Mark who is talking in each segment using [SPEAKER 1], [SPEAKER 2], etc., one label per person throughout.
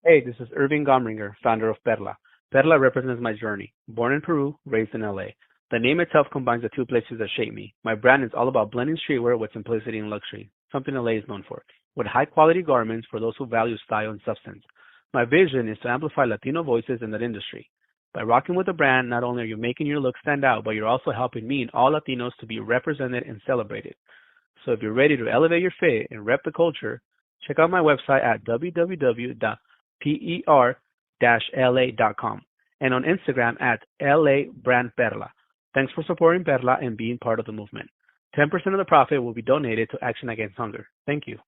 [SPEAKER 1] Hey, this is Irving Gomringer, founder of Perla. Perla represents my journey. Born in Peru, raised in LA. The name itself combines the two places that shape me. My brand is all about blending streetwear with simplicity and luxury, something LA is known for, with high quality garments for those who value style and substance. My vision is to amplify Latino voices in that industry. By rocking with the brand, not only are you making your look stand out, but you're also helping me and all Latinos to be represented and celebrated. So if you're ready to elevate your fit and rep the culture, check out my website at www.per-la.com and on Instagram at LABRANDPERLA. Thanks for supporting Perla and being part of the movement. 10% of the profit will be donated to Action Against Hunger. Thank you.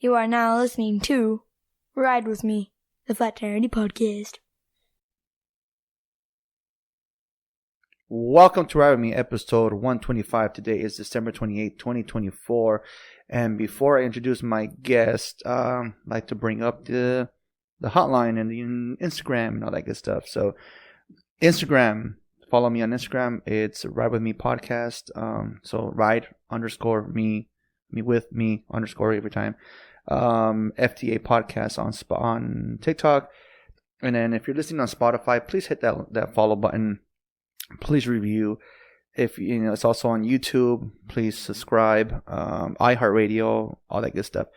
[SPEAKER 2] You are now listening to Ride With Me, the Flat Tire Podcast.
[SPEAKER 3] Welcome to Ride With Me, episode 125. Today is December 28th, 2024. And before I introduce my guest, I'd like to bring up the hotline and the Instagram and all that good stuff. So, Instagram, follow me on Instagram. It's Ride With Me Podcast. So, ride underscore me with me underscore every time. FTA Podcast on TikTok. And then if you're listening on Spotify, please hit that follow button. Please review. If it's also on YouTube, please subscribe. iHeartRadio, all that good stuff.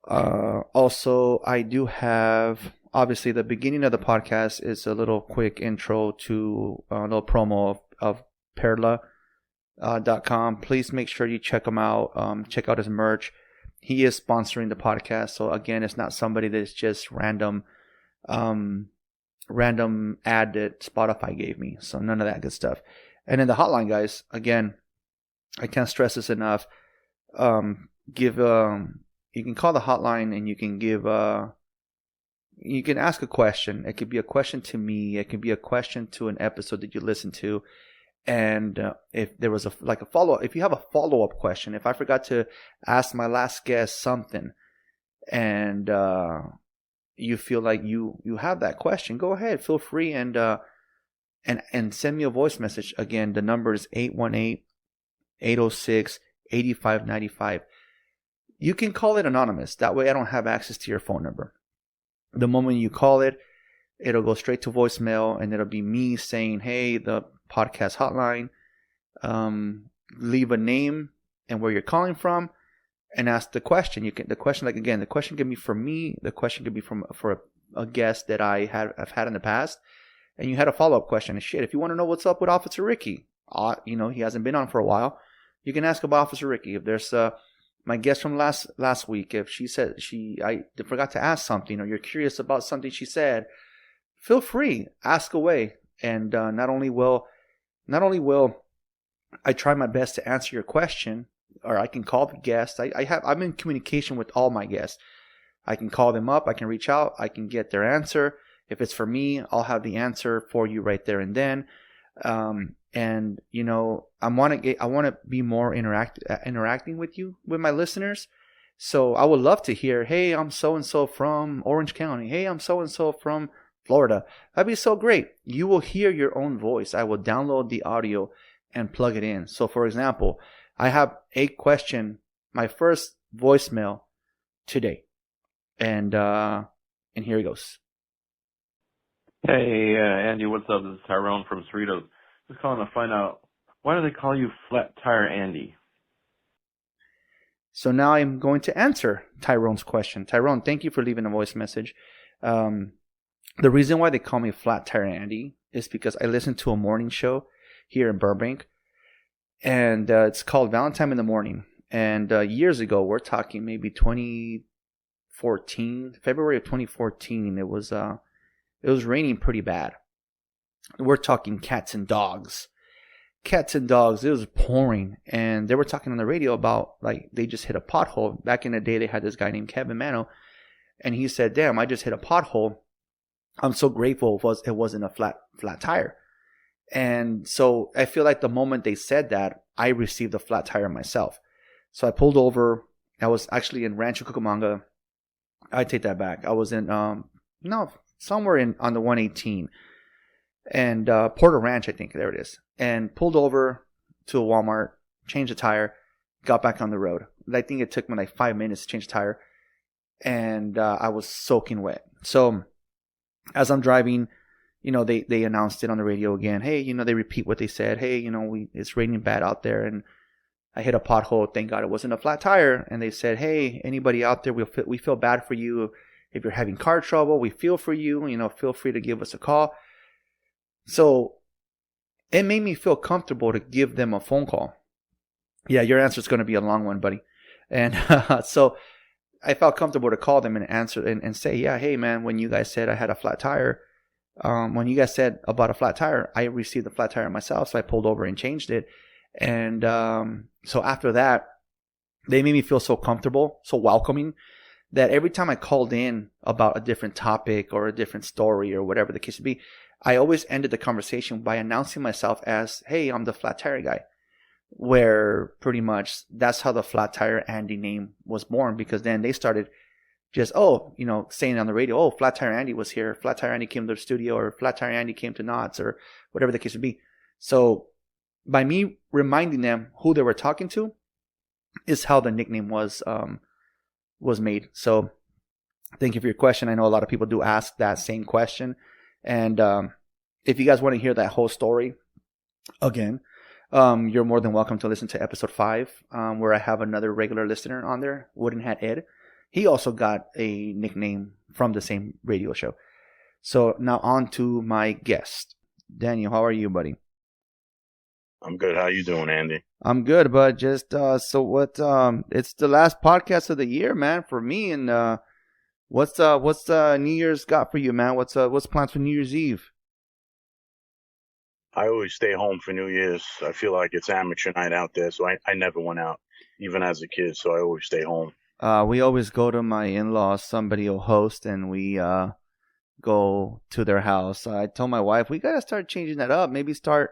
[SPEAKER 3] Also, I do have, obviously, the beginning of the podcast is a little quick intro to a little promo of Perla.com. Please make sure you check him out. Check out his merch. He is sponsoring the podcast, so again, it's not somebody that's just random ad that Spotify gave me. So none of that good stuff. And then the hotline, guys. Again, I can't stress this enough. You can call the hotline and you can you can ask a question. It could be a question to me. It could be a question to an episode that you listen to. And if there was a follow-up, if you have a follow-up question, if I forgot to ask my last guest something, and you feel like you have that question, go ahead, feel free and send me a voice message. Again, the number is 818-806-8595. You can call it anonymous. That way, I don't have access to your phone number. The moment you call it, it'll go straight to voicemail, and it'll be me saying, "Hey, the podcast hotline. Leave a name and where you're calling from, and ask the question." The question can be for me. The question could be for a guest that I've had in the past, and you had a follow up question. And shit, if you want to know what's up with Officer Ricky, he hasn't been on for a while. You can ask about Officer Ricky. If there's my guest from last week, if she said I forgot to ask something, or you're curious about something she said, feel free, ask away. And not only will I try my best to answer your question, or I can call the guest. I'm in communication with all my guests. I can call them up. I can reach out. I can get their answer. If it's for me, I'll have the answer for you right there and then. And I want to be more interacting with you, with my listeners. So I would love to hear, "Hey, I'm so and so from Orange County. Hey, I'm so and so from Florida." That'd be so great. You will hear your own voice. I will download the audio and plug it in. So, for example, I have a question, my first voicemail today, and here it goes.
[SPEAKER 4] Hey, Andy, what's up? This is Tyrone from Cerritos. Just calling to find out, why do they call you Flat Tire Andy?
[SPEAKER 3] So now I'm going to answer Tyrone's question. Tyrone, thank you for leaving a voice message. The reason why they call me Flat Tire Andy is because I listen to a morning show here in Burbank, and it's called Valentine in the Morning. And years ago, we're talking maybe 2014, February of 2014. It was raining pretty bad. We're talking cats and dogs. It was pouring, and they were talking on the radio about, like, they just hit a pothole. Back in the day, they had this guy named Kevin Mano, and he said, "Damn, I just hit a pothole. I'm so grateful it wasn't a flat tire." And so I feel like the moment they said that, I received a flat tire myself. So I pulled over. I was actually in Rancho Cucamonga. I take that back. I was in somewhere on the 118 and Porter Ranch, I think. There it is. And pulled over to a Walmart, changed the tire, got back on the road. I think it took me like 5 minutes to change the tire, and I was soaking wet. So as I'm driving, they announced it on the radio again. Hey, they repeat what they said. Hey, it's raining bad out there, and I hit a pothole. Thank God it wasn't a flat tire. And they said, hey, anybody out there, we feel bad for you. If you're having car trouble, we feel for you. Feel free to give us a call. So it made me feel comfortable to give them a phone call. Yeah, your answer is going to be a long one, buddy. And so I felt comfortable to call them and answer and say, yeah, hey, man, when you guys said I had a flat tire, when you guys said about a flat tire, I received a flat tire myself. So I pulled over and changed it. And so after that, they made me feel so comfortable, so welcoming, that every time I called in about a different topic or a different story or whatever the case would be, I always ended the conversation by announcing myself as, hey, I'm the flat tire guy. Where pretty much that's how the Flat Tire Andy name was born, because then they started just, saying on the radio, oh, Flat Tire Andy was here. Flat Tire Andy came to the studio, or Flat Tire Andy came to Knott's, or whatever the case would be. So by me reminding them who they were talking to is how the nickname was made. So thank you for your question. I know a lot of people do ask that same question. And if you guys want to hear that whole story again, you're more than welcome to listen to episode 5, where I have another regular listener on there, Wooden Hat Ed. He also got a nickname from the same radio show. So now on to my guest. Daniel, how are you, buddy?
[SPEAKER 5] I'm good. How you doing, Andy?
[SPEAKER 3] I'm good, bud. Just so what? It's the last podcast of the year, man, for me. And what's New Year's got for you, man? What's plans for New Year's Eve?
[SPEAKER 5] I always stay home for New Year's. I feel like it's amateur night out there, so I never went out, even as a kid, so I always stay home.
[SPEAKER 3] We always go to my in-laws. Somebody will host, and we go to their house. I told my wife, we got to start changing that up. Maybe start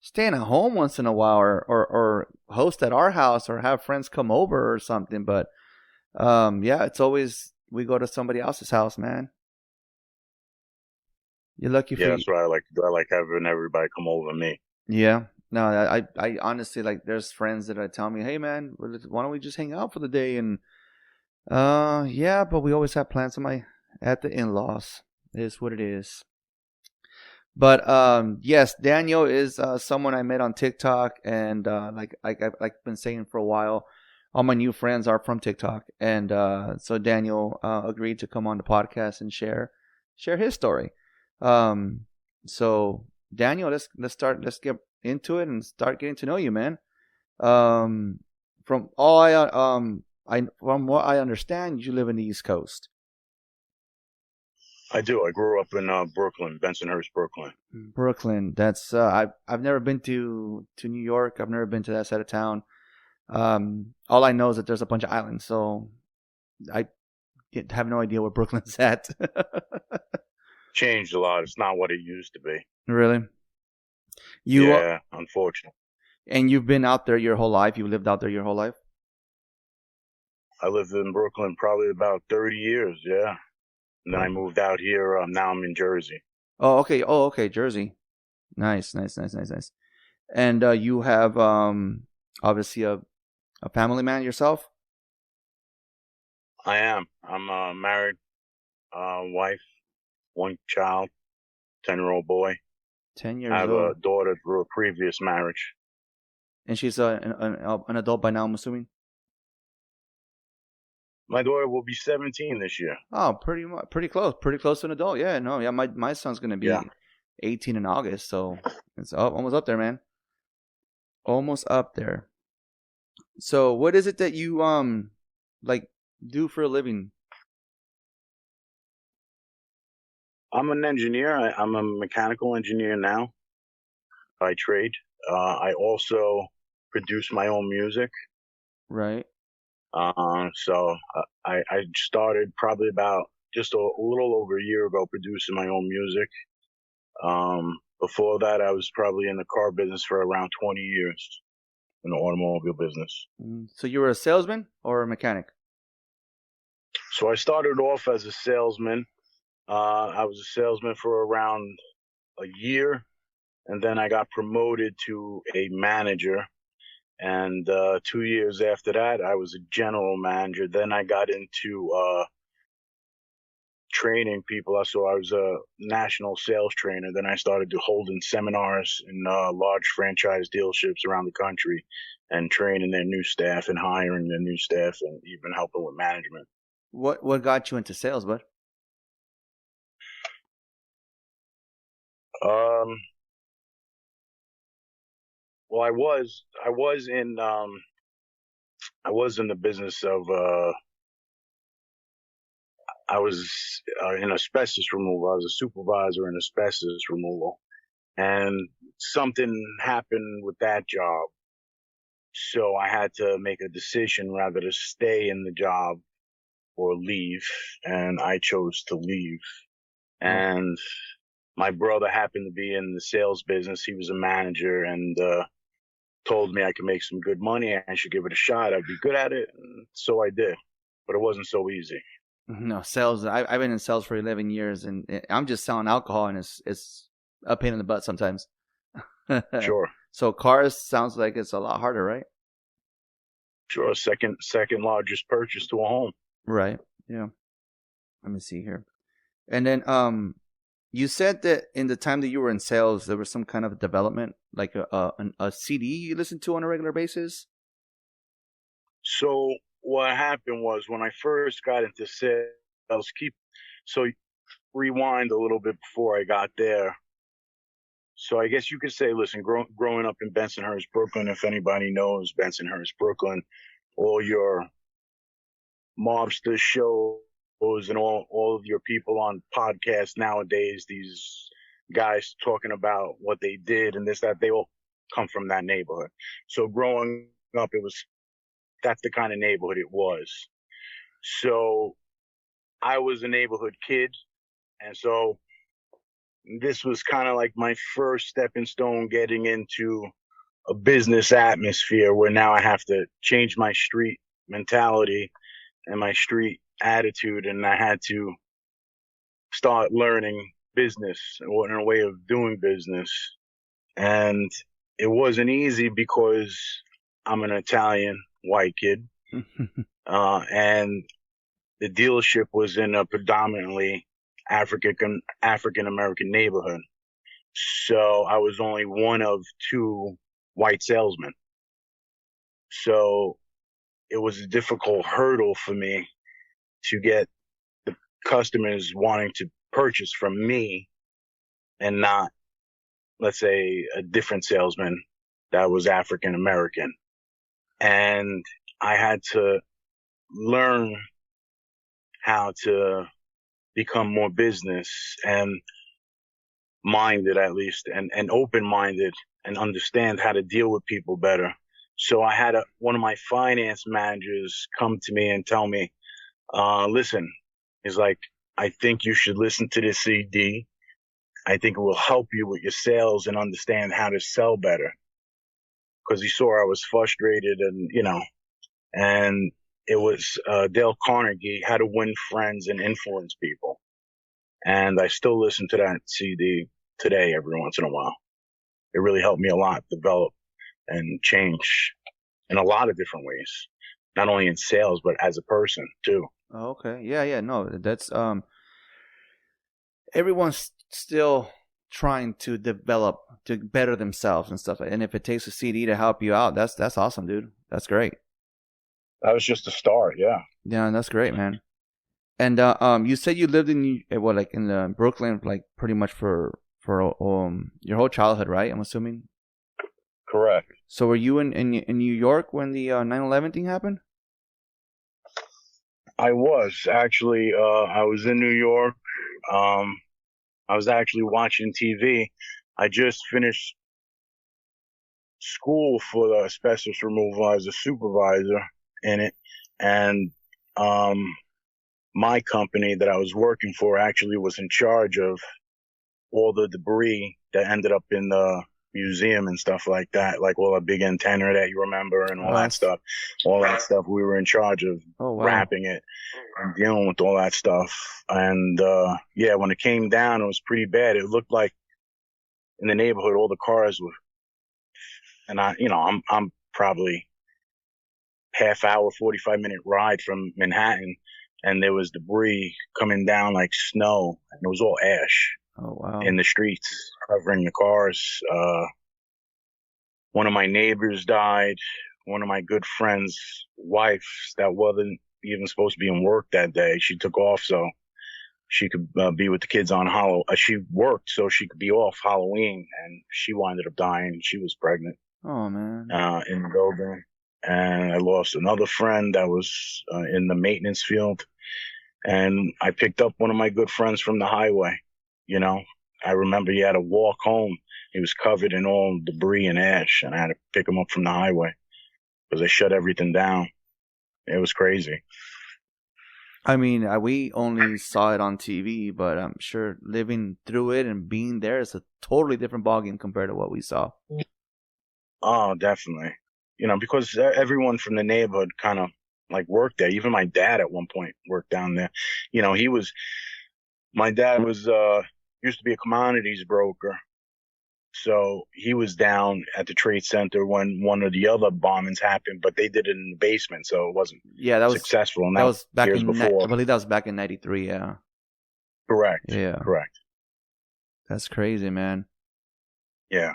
[SPEAKER 3] staying at home once in a while, or host at our house, or have friends come over or something. But yeah, it's always we go to somebody else's house, man. You're lucky for
[SPEAKER 5] that's what I like to do. I like having everybody come over me.
[SPEAKER 3] Yeah. No, I honestly, like, there's friends that tell me, hey, man, why don't we just hang out for the day? And yeah, but we always have plans at the in-laws. It is what it is. But yes, Daniel is someone I met on TikTok, and like I've been saying for a while, all my new friends are from TikTok, and so Daniel agreed to come on the podcast and share his story. So Daniel, let's get into it and start getting to know you, man. From what I understand, you live in the East Coast.
[SPEAKER 5] I do. I grew up in Brooklyn, Bensonhurst, Brooklyn.
[SPEAKER 3] Brooklyn. That's I've never been to New York. I've never been to that side of town. All I know is that there's a bunch of islands, so I have no idea where Brooklyn's at.
[SPEAKER 5] Changed a lot. It's not what it used to be.
[SPEAKER 3] Really?
[SPEAKER 5] Yeah, unfortunately.
[SPEAKER 3] And you've been out there your whole life? You lived out there your whole life?
[SPEAKER 5] I lived in Brooklyn probably about 30 years, yeah. And then I moved out here. Now I'm in Jersey.
[SPEAKER 3] Oh, okay. Jersey. Nice. And you have obviously a family man yourself?
[SPEAKER 5] I am. I'm married, wife, one child, 10-year-old boy.
[SPEAKER 3] 10 years old.
[SPEAKER 5] I have a daughter through a previous marriage.
[SPEAKER 3] And she's an adult by now, I'm assuming?
[SPEAKER 5] My daughter will be 17 this year.
[SPEAKER 3] Oh, pretty close to an adult. Yeah, no, yeah. My son's gonna be 18 in August, so it's almost up there, man. Almost up there. So, what is it that you like do for a living?
[SPEAKER 5] I'm an engineer. I'm a mechanical engineer now by trade. I also produce my own music.
[SPEAKER 3] Right.
[SPEAKER 5] So I started probably about just a little over a year ago producing my own music. Before that, I was probably in the car business for around 20 years. in the automobile business.
[SPEAKER 3] So you were a salesman or a mechanic?
[SPEAKER 5] So I started off as a salesman. I was a salesman for around a year, and then I got promoted to a manager. And 2 years after that, I was a general manager. Then I got into training people. So I was a national sales trainer. Then I started holding seminars in large franchise dealerships around the country and training their new staff and hiring their new staff and even helping with management.
[SPEAKER 3] What got you into sales, bud?
[SPEAKER 5] Well, I was in the business of I was in asbestos removal. I was a supervisor in asbestos removal, and something happened with that job. So I had to make a decision rather to stay in the job or leave, and I chose to leave. And my brother happened to be in the sales business. He was a manager and told me I could make some good money. I should give it a shot. I'd be good at it. And so I did, but it wasn't so easy.
[SPEAKER 3] No, sales. I've been in sales for 11 years, and I'm just selling alcohol, and it's a pain in the butt sometimes.
[SPEAKER 5] Sure.
[SPEAKER 3] So cars sounds like it's a lot harder, right?
[SPEAKER 5] Sure. Second largest purchase to a home.
[SPEAKER 3] Right. Yeah. Let me see here. And then you said that in the time that you were in sales, there was some kind of development, like a CD you listened to on a regular basis.
[SPEAKER 5] So what happened was when I first got into sales, rewind a little bit before I got there. So I guess you could say, listen, growing up in Bensonhurst, Brooklyn, if anybody knows Bensonhurst, Brooklyn, all your mobster shows and all of your people on podcasts nowadays, these guys talking about what they did and this, that, they all come from that neighborhood. So growing up, that's the kind of neighborhood it was. So I was a neighborhood kid. And so this was kind of like my first stepping stone getting into a business atmosphere where now I have to change my street mentality and my street attitude. And I had to start learning business and a way of doing business. And it wasn't easy because I'm an Italian white kid. And the dealership was in a predominantly African American neighborhood. So I was only one of two white salesmen. So it was a difficult hurdle for me to get the customers wanting to purchase from me and not, let's say, a different salesman that was African American. And I had to learn how to become more business and minded, at least, and open-minded, and understand how to deal with people better. So I had one of my finance managers come to me and tell me, listen, he's like, I think you should listen to this CD. I think it will help you with your sales and understand how to sell better. Because he saw I was frustrated and it was Dale Carnegie, How to Win Friends and Influence People. And I still listen to that CD today every once in a while. It really helped me a lot develop and change in a lot of different ways, not only in sales, but as a person too.
[SPEAKER 3] Oh, okay. Yeah. No, that's everyone's still trying to develop to better themselves and stuff. And if it takes a CD to help you out, that's awesome, dude. That's great.
[SPEAKER 5] That was just a start. Yeah.
[SPEAKER 3] Yeah, that's great, man. And you said you lived in Brooklyn, like pretty much for your whole childhood, right? I'm assuming.
[SPEAKER 5] Correct.
[SPEAKER 3] So were you in New York when the 9/11 thing happened?
[SPEAKER 5] I was actually. I was in New York. I was actually watching TV. I just finished school for the asbestos removal as a supervisor in it, and my company that I was working for actually was in charge of all the debris that ended up in the museum and stuff like that, like all the big antenna that you remember and all
[SPEAKER 3] Oh,
[SPEAKER 5] that
[SPEAKER 3] that's,
[SPEAKER 5] stuff. All that stuff, we were in charge of
[SPEAKER 3] oh wow.
[SPEAKER 5] wrapping it and dealing with all that stuff. And yeah, when it came down, it was pretty bad. It looked like in the neighborhood, all the cars were, and I'm probably half hour, 45-minute ride from Manhattan, and there was debris coming down like snow, and it was all ash
[SPEAKER 3] Oh wow.
[SPEAKER 5] in the streets covering the cars. One of my neighbors died. One of my good friends' wives that wasn't even supposed to be in work that day, she took off so she could be with the kids on Halloween. She worked so she could be off Halloween, and she wound up dying. She was pregnant.
[SPEAKER 3] Oh man.
[SPEAKER 5] In the building. And I lost another friend that was in the maintenance field. And I picked up one of my good friends from the highway. You know, I remember he had to walk home. He was covered in all debris and ash, and I had to pick him up from the highway because they shut everything down. It was crazy.
[SPEAKER 3] I mean, we only saw it on TV, but I'm sure living through it and being there is a totally different ballgame compared to what we saw.
[SPEAKER 5] Oh, definitely. You know, because everyone from the neighborhood kind of like worked there. Even my dad at one point worked down there. You know, my dad was, used to be a commodities broker. So he was down at the Trade Center when one of the other bombings happened, but they did it in the basement, so it wasn't successful. And
[SPEAKER 3] that was back
[SPEAKER 5] years before.
[SPEAKER 3] I believe that was back in '93. Yeah.
[SPEAKER 5] Correct.
[SPEAKER 3] Yeah.
[SPEAKER 5] Correct.
[SPEAKER 3] That's crazy, man.
[SPEAKER 5] Yeah.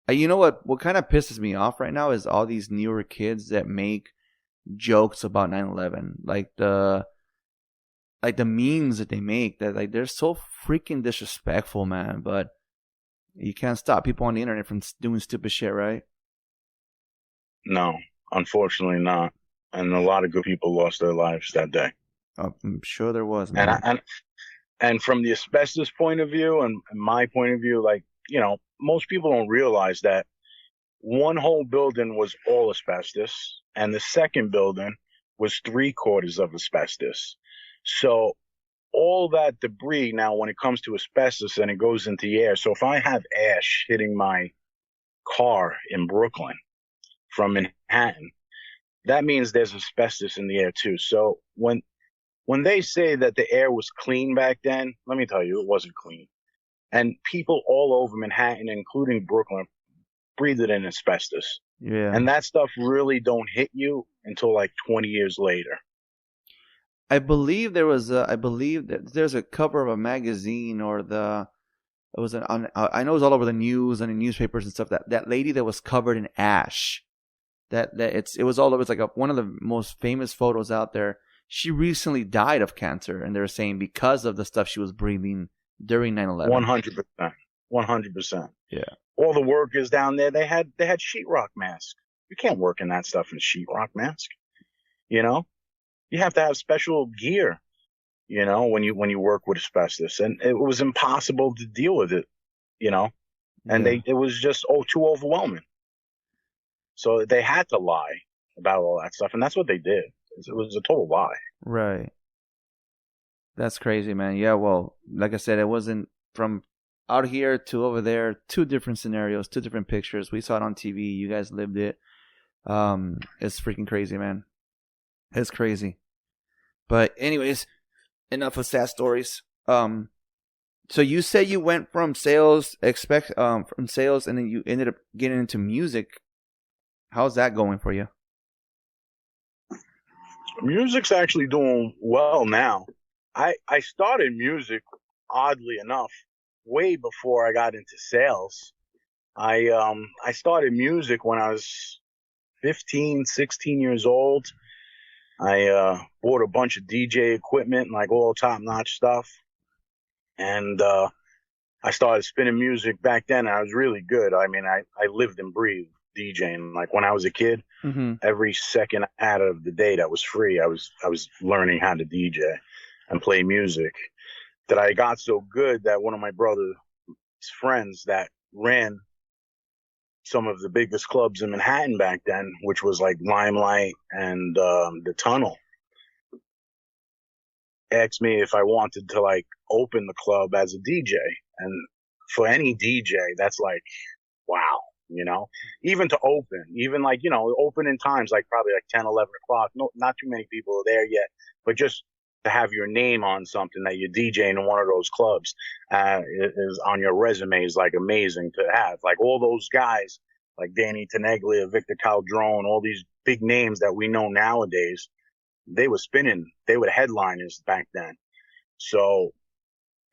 [SPEAKER 3] You know what? What kind of pisses me off right now is all these newer kids that make jokes about 9/11, like the memes that they make. That like they're so freaking disrespectful, man. But you can't stop people on the internet from doing stupid shit, right?
[SPEAKER 5] No, unfortunately not. And a lot of good people lost their lives that day.
[SPEAKER 3] Oh, I'm sure there was, man.
[SPEAKER 5] And from the asbestos point of view and my point of view, like, you know, most people don't realize that one whole building was all asbestos, and the second building was 3/4 of asbestos. So all that debris now, when it comes to asbestos and it goes into the air. So if I have ash hitting my car in Brooklyn from Manhattan, that means there's asbestos in the air too. So when they say that the air was clean back then, let me tell you, it wasn't clean. And people all over Manhattan, including Brooklyn, breathed in asbestos.
[SPEAKER 3] Yeah.
[SPEAKER 5] And that stuff really don't hit you until like 20 years later.
[SPEAKER 3] I believe that there's a cover of a magazine or I know it was all over the news and in newspapers and stuff, that lady that was covered in ash, it was all over. It's like one of the most famous photos out there. She recently died of cancer, and they're saying because of the stuff she was breathing during 9/11.
[SPEAKER 5] 100%. 100%.
[SPEAKER 3] Yeah.
[SPEAKER 5] All the workers down there, they had sheetrock masks. You can't work in that stuff in a sheetrock mask. You know, you have to have special gear, you know, when you work with asbestos, and it was impossible to deal with it, you know, and it was just too overwhelming. So they had to lie about all that stuff, and that's what they did. It was a total lie.
[SPEAKER 3] Right. That's crazy, man. Yeah, well, like I said, it wasn't from out here to over there. Two different scenarios, two different pictures. We saw it on TV. You guys lived it. It's freaking crazy, man. It's crazy. But anyways, enough of sad stories. So you said you went from sales, and then you ended up getting into music. How's that going for you?
[SPEAKER 5] Music's actually doing well now. I started music, oddly enough, way before I got into sales. I started music when I was 15, 16 years old. I bought a bunch of DJ equipment, like all top-notch stuff. And I started spinning music back then, and I was really good. I mean, I lived and breathed DJing. Like when I was a kid, every second out of the day that was free, I was learning how to DJ and play music. That I got so good that one of my brother's friends that ran some of the biggest clubs in Manhattan back then, which was like Limelight and the Tunnel, asked me if I wanted to like open the club as a DJ. And for any DJ, that's like wow, even to open, even like, opening times, like probably like 10, 11 o'clock. No, not too many people are there yet, but just to have your name on something that you're DJing in one of those clubs, is on your resume is like amazing to have. Like all those guys, like Danny Teneglia, Victor Caldron, all these big names that we know nowadays, they were spinning. They were headliners back then. So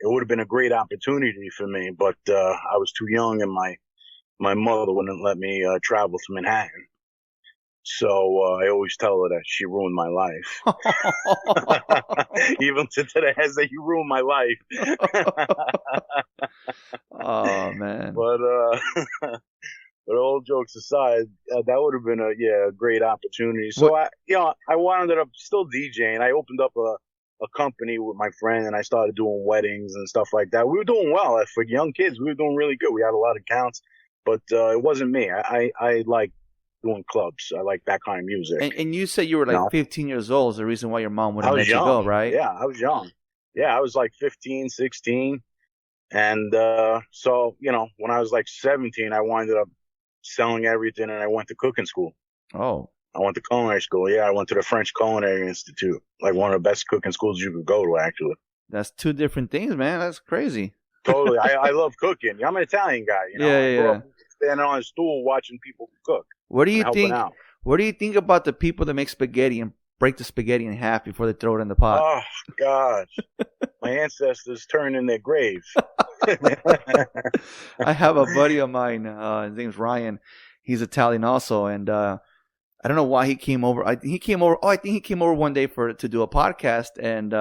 [SPEAKER 5] it would have been a great opportunity for me, but I was too young, and my mother wouldn't let me travel to Manhattan. So I always tell her that she ruined my life. Even to today, I say, you ruined my life.
[SPEAKER 3] Oh man.
[SPEAKER 5] But all jokes aside, that would have been a great opportunity. So
[SPEAKER 3] What?
[SPEAKER 5] I wound up still DJing. I opened up a company with my friend, and I started doing weddings and stuff like that. We were doing well for young kids. We were doing really good. We had a lot of accounts, but it wasn't me. I like doing clubs. I like that kind of music.
[SPEAKER 3] And you said you were like 15 years old. Is the reason why your mom wouldn't
[SPEAKER 5] I was
[SPEAKER 3] let you
[SPEAKER 5] young.
[SPEAKER 3] go, right?
[SPEAKER 5] Yeah, I was young. Yeah, I was like 15, 16. And so, when I was like 17, I winded up selling everything, and I went to cooking school.
[SPEAKER 3] Oh.
[SPEAKER 5] I went to culinary school. Yeah, I went to the French Culinary Institute, like one of the best cooking schools you could go to, actually.
[SPEAKER 3] That's two different things, man. That's crazy.
[SPEAKER 5] Totally. I love cooking. I'm an Italian guy, I grew up standing on a stool watching people cook.
[SPEAKER 3] What do you
[SPEAKER 5] helping
[SPEAKER 3] think?
[SPEAKER 5] out.
[SPEAKER 3] What do you think about the people that make spaghetti and break the spaghetti in half before they throw it in the pot?
[SPEAKER 5] Oh God, my ancestors turned in their graves.
[SPEAKER 3] I have a buddy of mine. His name's Ryan. He's Italian also, and I don't know why he came over. I think he came over one day to do a podcast, and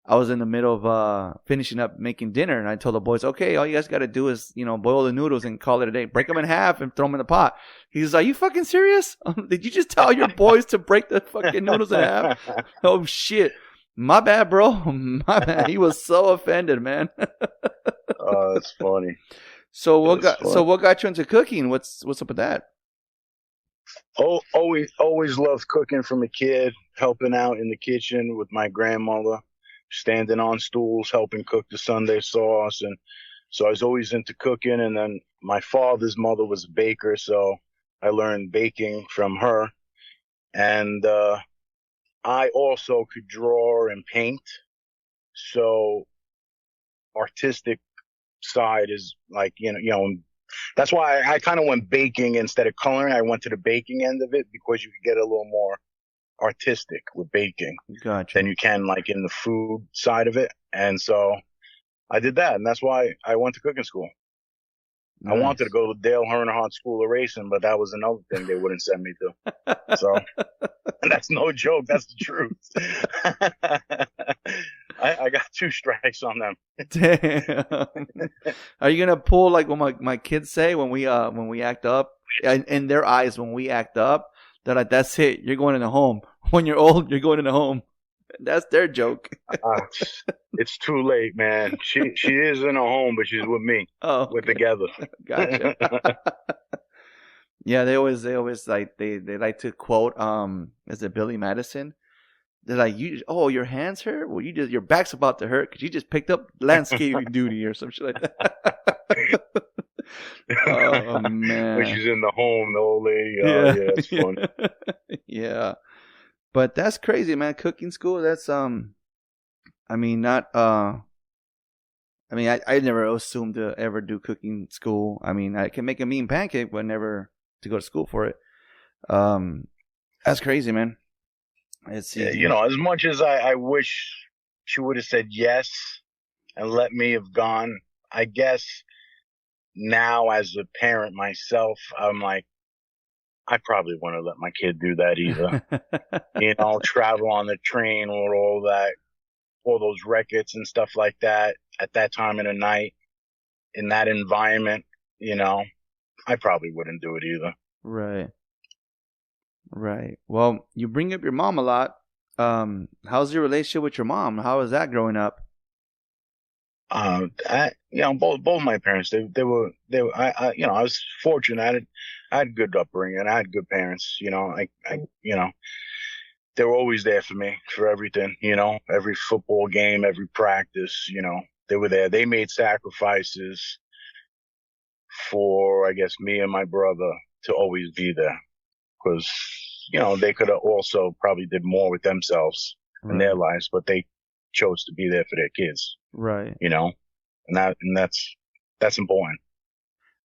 [SPEAKER 3] I was in the middle of finishing up making dinner, and I told the boys, okay, all you guys got to do is, boil the noodles and call it a day. Break them in half and throw them in the pot. He's like, you fucking serious? Did you just tell your boys to break the fucking noodles in half? Oh, shit. My bad, bro. My bad. He was so offended, man.
[SPEAKER 5] Oh, that's funny.
[SPEAKER 3] So what got you into cooking? What's up with that?
[SPEAKER 5] Oh, always loved cooking from a kid, helping out in the kitchen with my grandmother, standing on stools, helping cook the Sunday sauce. And so I was always into cooking. And then my father's mother was a baker, so I learned baking from her. And I also could draw and paint. So artistic side is like, that's why I kind of went baking instead of coloring. I went to the baking end of it because you could get a little more artistic with baking than you can like in the food side of it. And so I did that, and that's why I went to cooking school. Nice. I wanted to go to Dale Earnhardt School of Racing, but that was another thing they wouldn't send me to. So that's no joke. That's the truth. I got 2 strikes on them.
[SPEAKER 3] Damn. Are you gonna pull like what my kids say when we act up? In their eyes, when we act up, they're like, "That's it. You're going in the home. When you're old, you're going in the home." That's their joke.
[SPEAKER 5] It's too late, man. She is in a home, but she's with me. Oh, okay. We're together.
[SPEAKER 3] Gotcha. Yeah, they always like they like to quote is it Billy Madison? They're like, your hands hurt? Well, your back's about to hurt because you just picked up landscaping duty or some shit like that. Oh man!
[SPEAKER 5] When she's in the home, the old lady. Yeah, it's funny.
[SPEAKER 3] Yeah, but that's crazy, man. Cooking school. That's I never assumed to ever do cooking school. I mean, I can make a mean pancake, but never to go to school for it. That's crazy, man.
[SPEAKER 5] As much as I wish she would have said yes and let me have gone, I guess now as a parent myself, I'm like, I probably wouldn't have let my kid do that either. Travel on the train or all those records and stuff like that at that time of the night in that environment, I probably wouldn't do it either.
[SPEAKER 3] Right. Well, you bring up your mom a lot. How's your relationship with your mom? How was that growing up?
[SPEAKER 5] Both my parents, they were, I was fortunate. I had good upbringing. I had good parents. They were always there for me for everything. Every football game, every practice. They were there. They made sacrifices for, I guess, me and my brother to always be there. Because, they could have also probably did more with themselves in their lives, but they chose to be there for their kids.
[SPEAKER 3] Right.
[SPEAKER 5] And that's important.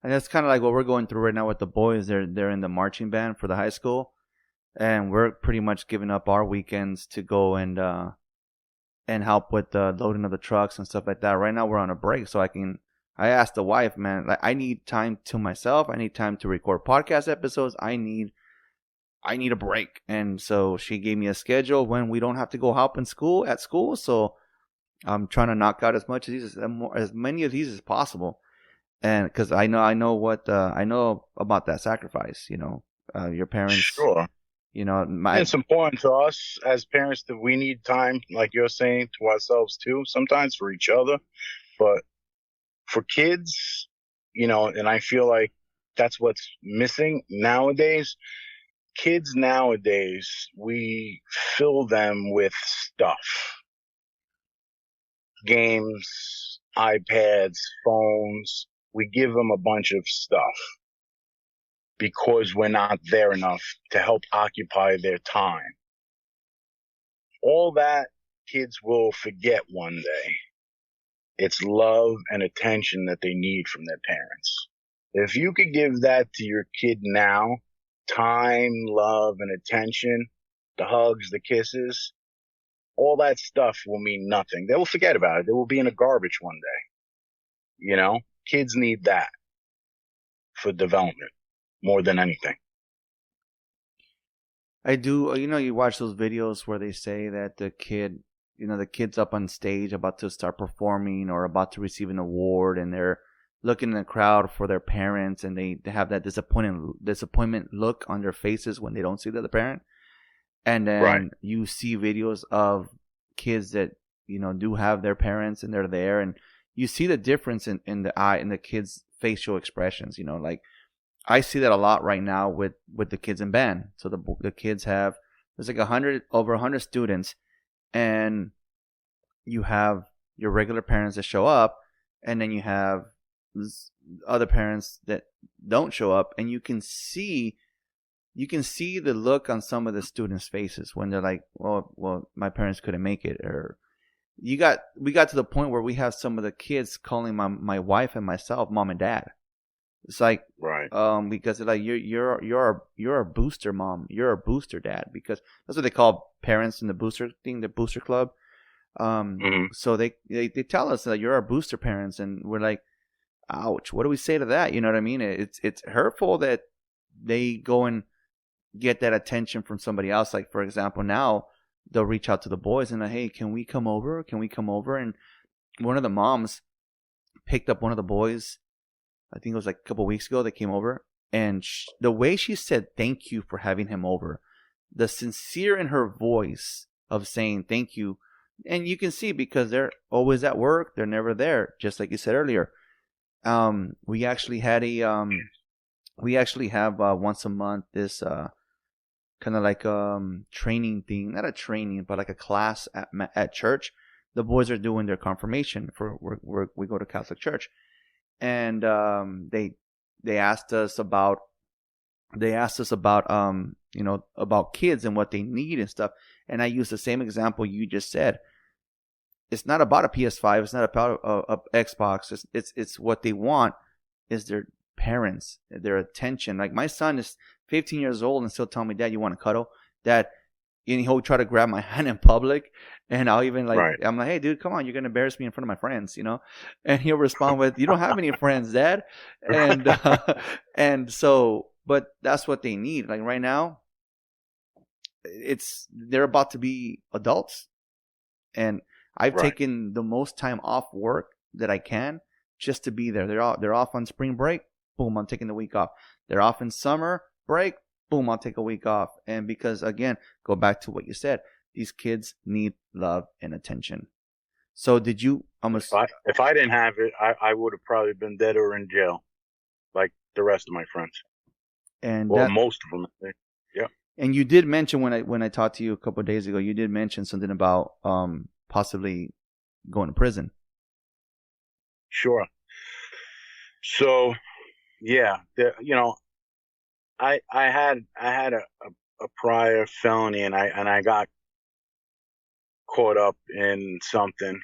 [SPEAKER 3] And that's kind of like what we're going through right now with the boys. They're in the marching band for the high school, and we're pretty much giving up our weekends to go and help with the loading of the trucks and stuff like that. Right now we're on a break, so I asked the wife, man, like, I need time to myself. I need time to record podcast episodes. I need a break. And so she gave me a schedule when we don't have to go help at school. So I'm trying to knock out as many of these as possible. And because I know what I know about that sacrifice, your parents.
[SPEAKER 5] Sure. It's important to us as parents that we need time, like you're saying, to ourselves too, sometimes for each other. But for kids, and I feel like that's what's missing nowadays. Kids nowadays, we fill them with stuff. Games, iPads, phones. We give them a bunch of stuff because we're not there enough to help occupy their time. All that kids will forget one day. It's love and attention that they need from their parents. If you could give that to your kid now, time, love, and attention, the hugs, the kisses, all that stuff will mean nothing. They will forget about it. They will be in a garbage one day. Kids need that for development more than anything.
[SPEAKER 3] I do. You watch those videos where they say that the kid's up on stage about to start performing or about to receive an award, and they're looking in the crowd for their parents, and they have that disappointment look on their faces when they don't see the other parent. And then you see videos of kids that do have their parents and they're there, and you see the difference in the kids' facial expressions. Like I see that a lot right now with the kids in band. So the kids there's like over 100 students, and you have your regular parents that show up, and then you have other parents that don't show up, and you can see the look on some of the students' faces when they're like, well, my parents couldn't make it. Or we got to the point where we have some of the kids calling my wife and myself mom and dad. It's like, because they're like, you're a booster mom, you're a booster dad, because that's what they call parents in the booster thing, the booster club. So they tell us that you're our booster parents, and we're like, ouch, what do we say to that? You know what I mean? It's hurtful that they go and get that attention from somebody else. Like, for example, now they'll reach out to the boys and like, hey, can we come over? And one of the moms picked up one of the boys, I think it was like a couple of weeks ago, they came over, and the way she said thank you for having him over, the sincere in her voice of saying thank you, and you can see because they're always at work, they're never there, just like you said earlier. We actually have once a month this kind of like training thing, not a training, but like a class at church. The boys are doing their confirmation we go to Catholic church, and they asked us about about kids and what they need and stuff. And I used the same example you just said. It's not about a PS5. It's not about a Xbox. It's what they want is their parents, their attention. Like, my son is 15 years old and still telling me, Dad, you want to cuddle? Dad, and he'll try to grab my hand in public, and I'll even I'm like, hey, dude, come on, you're gonna embarrass me in front of my friends, And he'll respond with, you don't have any friends, Dad. And so, but that's what they need. Like right now, they're about to be adults, and I've taken the most time off work that I can just to be there. They're off on spring break. Boom, I'm taking the week off. They're off in summer break. Boom, I'll take a week off. And because, again, go back to what you said, these kids need love and attention. So did you almost...
[SPEAKER 5] If I didn't have it, I would have probably been dead or in jail, like the rest of my friends.
[SPEAKER 3] And
[SPEAKER 5] most of them. Yeah.
[SPEAKER 3] And you did mention when I talked to you a couple of days ago, you did mention something about possibly going to prison.
[SPEAKER 5] Sure. So yeah, I had a prior felony, and I got caught up in something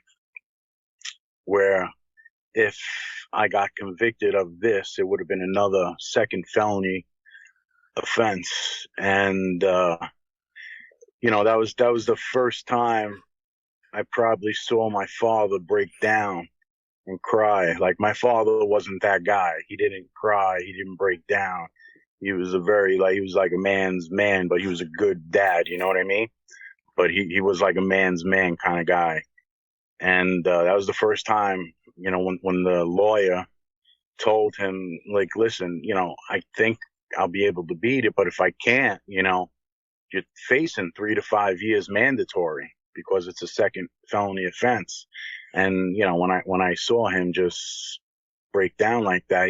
[SPEAKER 5] where if I got convicted of this, it would have been another second felony offense, and that was the first time I probably saw my father break down and cry. Like, my father wasn't that guy. He didn't cry. He didn't break down. He was he was like a man's man, but he was a good dad. You know what I mean? But he was like a man's man kind of guy. And that was the first time, when the lawyer told him, like, listen, I think I'll be able to beat it, but if I can't, you're facing 3 to 5 years mandatory because it's a second felony offense. And when I saw him just break down like that,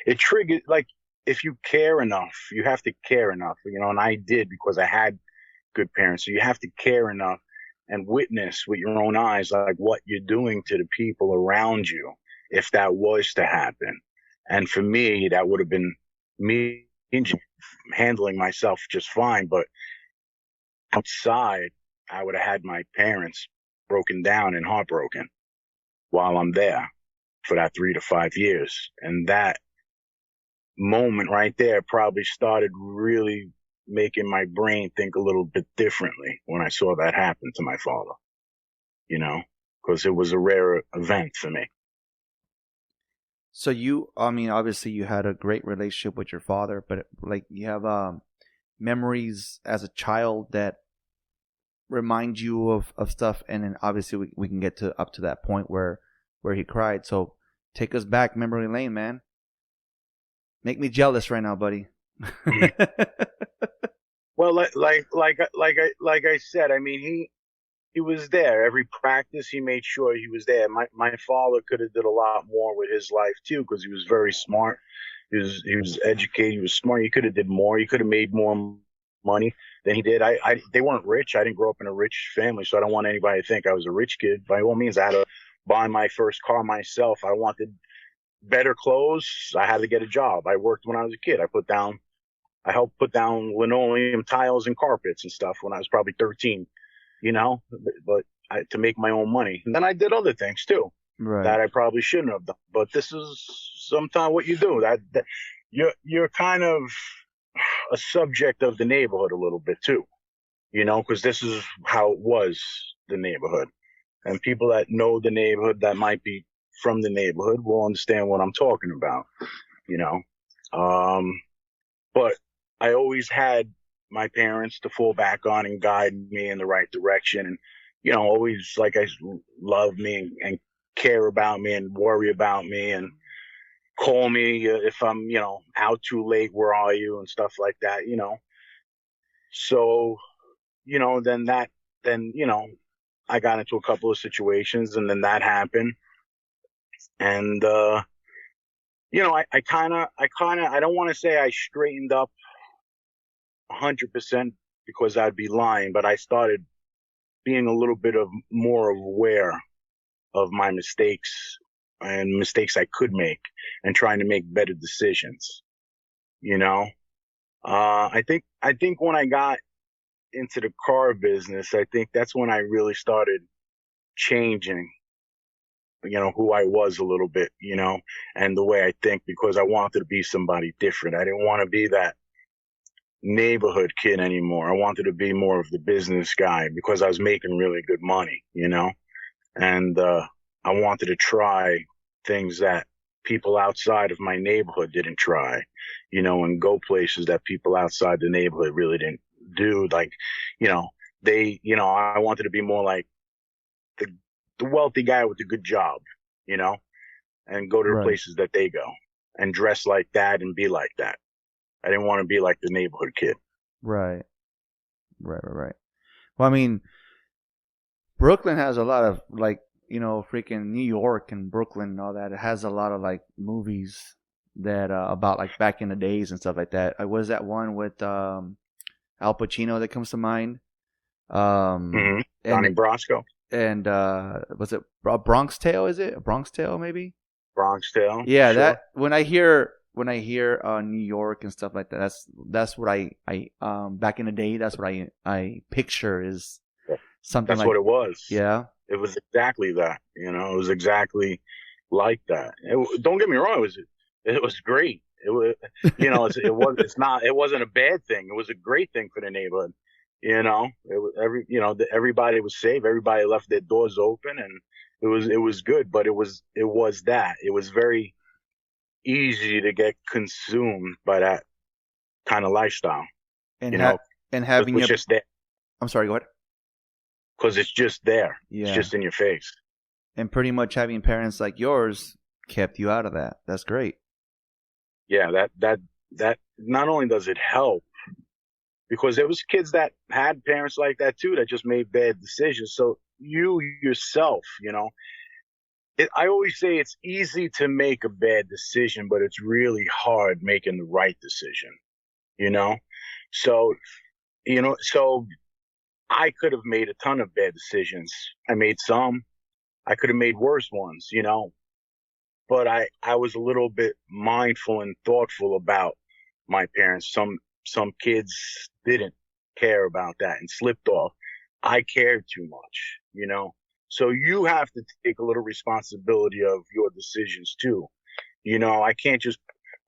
[SPEAKER 5] it triggered, like, if you care enough, you have to care enough, and I did, because I had good parents. So you have to care enough and witness with your own eyes, like, what you're doing to the people around you, if that was to happen. And for me, that would have been me handling myself just fine. But outside, I would have had my parents broken down and heartbroken while I'm there for that 3 to 5 years. And that moment right there probably started really making my brain think a little bit differently when I saw that happen to my father, because it was a rare event for me.
[SPEAKER 3] So obviously you had a great relationship with your father, but like, you have memories as a child that remind you of stuff, and then obviously we can get up to that point where he cried. So take us back memory lane, man. Make me jealous right now, buddy.
[SPEAKER 5] Well, like I said, I mean, he was there every practice. He made sure he was there. My father could have did a lot more with his life too, because he was very smart. He was educated. He was smart. He could have did more. He could have made more money than he did. They weren't rich. I didn't grow up in a rich family, so I don't want anybody to think I was a rich kid. By all means, I had to buy my first car myself. I wanted better clothes. I had to get a job. I worked when I was a kid. I helped put down linoleum tiles and carpets and stuff when I was probably 13, but to make my own money. And then I did other things too,
[SPEAKER 3] right,
[SPEAKER 5] that I probably shouldn't have done. But this is sometimes what you do. That you're kind of a subject of the neighborhood a little bit too, because this is how it was, the neighborhood. And people that know the neighborhood, that might be from the neighborhood, will understand what I'm talking about, But I always had my parents to fall back on and guide me in the right direction. And, always, like, I love me and care about me and worry about me and call me if I'm, out too late, where are you, and stuff like that, So, then, I got into a couple of situations, and then that happened. And, I don't want to say I straightened up 100% because I'd be lying, but I started being a little bit more aware of my mistakes and mistakes I could make, and trying to make better decisions. I think when I got into the car business, I think that's when I really started changing, who I was a little bit, and the way I think, because I wanted to be somebody different. I didn't want to be that neighborhood kid anymore. I wanted to be more of the business guy, because I was making really good money, and I wanted to try things that people outside of my neighborhood didn't try, and go places that people outside the neighborhood really didn't do. Like, I wanted to be more like the wealthy guy with a good job, and go to the places that they go, and dress like that and be like that. I didn't want to be like the neighborhood kid.
[SPEAKER 3] Right. Well, I mean, Brooklyn has a lot of, like, freaking New York and Brooklyn and all that. It has a lot of, like, movies that about, like, back in the days and stuff like that. I was that one with Al Pacino that comes to mind.
[SPEAKER 5] Donnie Brasco.
[SPEAKER 3] And was it Bronx Tale? Is it Bronx Tale? Maybe
[SPEAKER 5] Bronx Tale.
[SPEAKER 3] Yeah,
[SPEAKER 5] sure.
[SPEAKER 3] that when I hear when I hear New York and stuff like that, that's what I back in the day, that's what I picture is something
[SPEAKER 5] That's
[SPEAKER 3] like,
[SPEAKER 5] what it was.
[SPEAKER 3] yeah.
[SPEAKER 5] It was exactly that. You know, it was exactly like that. Don't get me wrong. It was great. It was, you know, it wasn't a bad thing. It was a great thing for the neighborhood. You know, everybody was safe. Everybody left their doors open, and it was good. But it was that. It was very easy to get consumed by that kind of lifestyle.
[SPEAKER 3] And
[SPEAKER 5] you know,
[SPEAKER 3] and having
[SPEAKER 5] it was just there.
[SPEAKER 3] I'm sorry, go ahead.
[SPEAKER 5] Because it's just there.
[SPEAKER 3] Yeah.
[SPEAKER 5] It's just in your face.
[SPEAKER 3] And pretty much having parents like yours kept you out of that. That's great.
[SPEAKER 5] Yeah, that not only does it help, because there was kids that had parents like that too that just made bad decisions. So you yourself, you know, I always say it's easy to make a bad decision, but it's really hard making the right decision, you know? So I could have made a ton of bad decisions. I made some. I could have made worse ones, you know, but I was a little bit mindful and thoughtful about my parents. Some kids didn't care about that and slipped off. I cared too much, you know. So you have to take a little responsibility of your decisions too. You know, I can't just,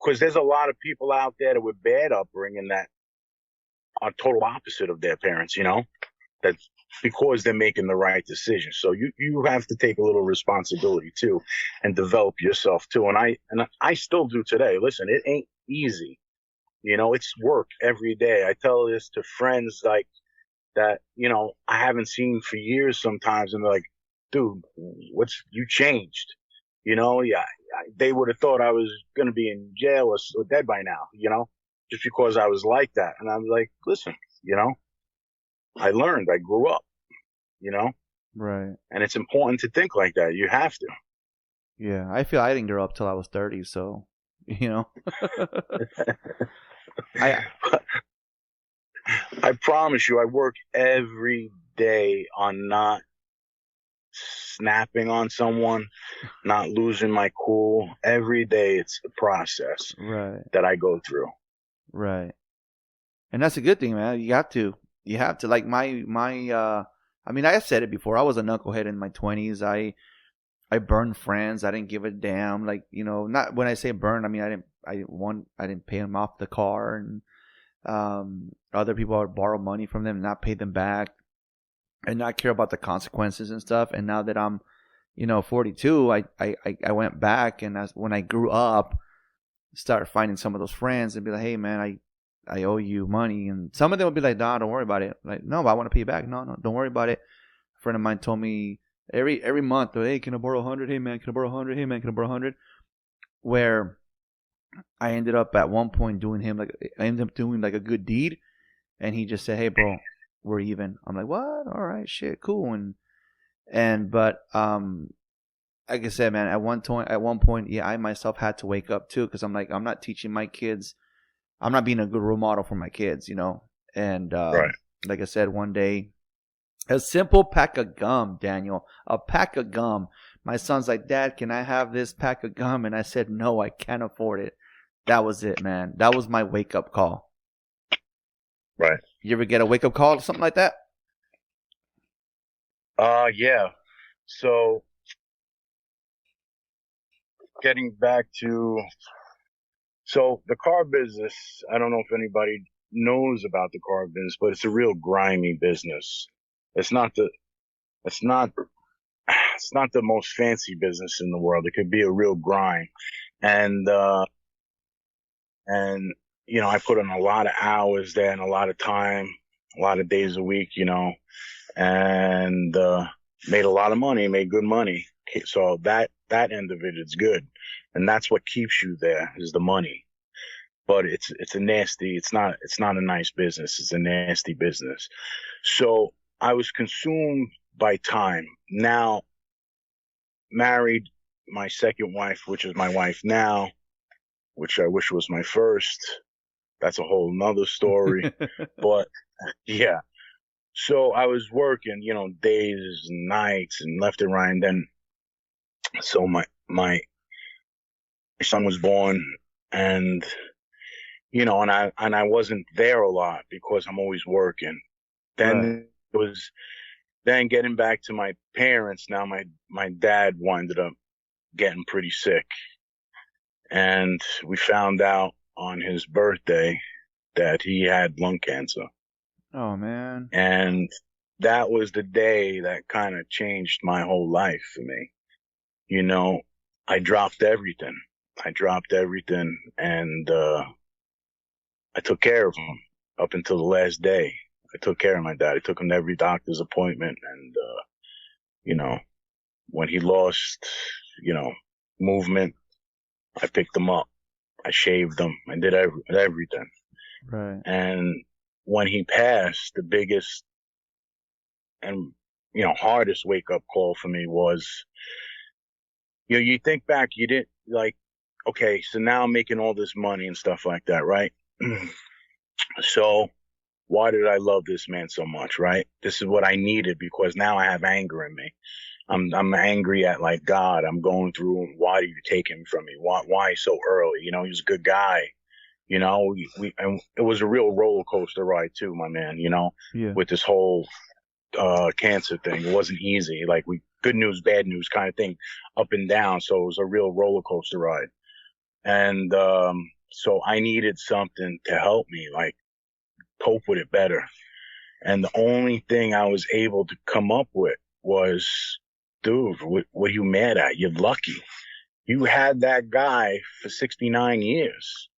[SPEAKER 5] because there's a lot of people out there that with bad upbringing that are total opposite of their parents, you know, that because they're making the right decision. So you have to take a little responsibility too and develop yourself too. And I still do today. Listen, it ain't easy. You know, it's work every day. I tell this to friends like that, you know, I haven't seen for years sometimes, and they're like, dude, you changed? You know, yeah, they would have thought I was going to be in jail or dead by now, you know, just because I was like that. And I was like, listen, you know, I learned, I grew up, you know,
[SPEAKER 3] right.
[SPEAKER 5] And it's important to think like that. You have to.
[SPEAKER 3] Yeah, I feel I didn't grow up till I was 30, so, you know.
[SPEAKER 5] I promise you, I work every day on not snapping on someone, not losing my cool. Every day it's a process that I go through.
[SPEAKER 3] Right. And that's a good thing, man. You have to like I mean, I said it before. I was a knucklehead in my 20s. I burned friends. I didn't give a damn. Like, you know, not when I say burn, I mean, I didn't pay them off the car, and other people would borrow money from them and not pay them back and not care about the consequences and stuff. And now that I'm, you know, 42, I went back, and when I grew up, started finding some of those friends and be like, hey man, I owe you money. And some of them would be like, nah, don't worry about it. Like, no, but I want to pay you back. No, don't worry about it. A friend of mine told me every month, hey, can I borrow 100? Hey man, can I borrow 100? Hey man, can I borrow 100? Where I ended up at one point doing like a good deed, and he just said, hey bro, we're even. I'm like, what? All right, shit, cool. But like I said, man, at one point, yeah, I myself had to wake up too, because I'm like, I'm not teaching my kids. I'm not being a good role model for my kids, you know. And like I said, one day, a simple pack of gum, Daniel, a pack of gum. My son's like, Dad, can I have this pack of gum? And I said, no, I can't afford it. That was it, man. That was my wake up call.
[SPEAKER 5] Right.
[SPEAKER 3] You ever get a wake up call or something like that?
[SPEAKER 5] Yeah. So getting back to, the car business, I don't know if anybody knows about the car business, but it's a real grimy business. It's not the most fancy business in the world. It could be a real grind. And you know, I put in a lot of hours there and a lot of time, a lot of days a week, you know, and made a lot of money, made good money. So that end of it is good. And that's what keeps you there, is the money. But it's not a nice business. It's a nasty business. So I was consumed by time. Now, married my second wife, which is my wife now, which I wish was my first. That's a whole nother story. But yeah. So I was working, you know, days and nights and left and right. And then, so my son was born, and and I wasn't there a lot because I'm always working. Then it was then getting back to my parents. Now my dad winded up getting pretty sick, and we found out on his birthday that he had lung cancer.
[SPEAKER 3] Oh man.
[SPEAKER 5] And that was the day that kind of changed my whole life for me. I dropped everything. And I took care of him up until the last day. I took care of my dad. I took him to every doctor's appointment. And, when he lost, movement, I picked him up. I shaved him. I did everything.
[SPEAKER 3] Right.
[SPEAKER 5] And when he passed, the biggest and, hardest wake up call for me was, you think back, you didn't okay, so now I'm making all this money and stuff like that, right? So why did I love this man so much, right? This is what I needed, because now I have anger in me. I'm angry at God. I'm going through, why did you take him from me? Why so early? He was a good guy. And it was a real roller coaster ride too, my man,
[SPEAKER 3] Yeah.
[SPEAKER 5] with this whole cancer thing. It wasn't easy. Good news, bad news kind of thing, up and down. So it was a real roller coaster ride. And so I needed something to help me cope with it better. And the only thing I was able to come up with was, dude, what are you mad at? You're lucky. You had that guy for 69 years.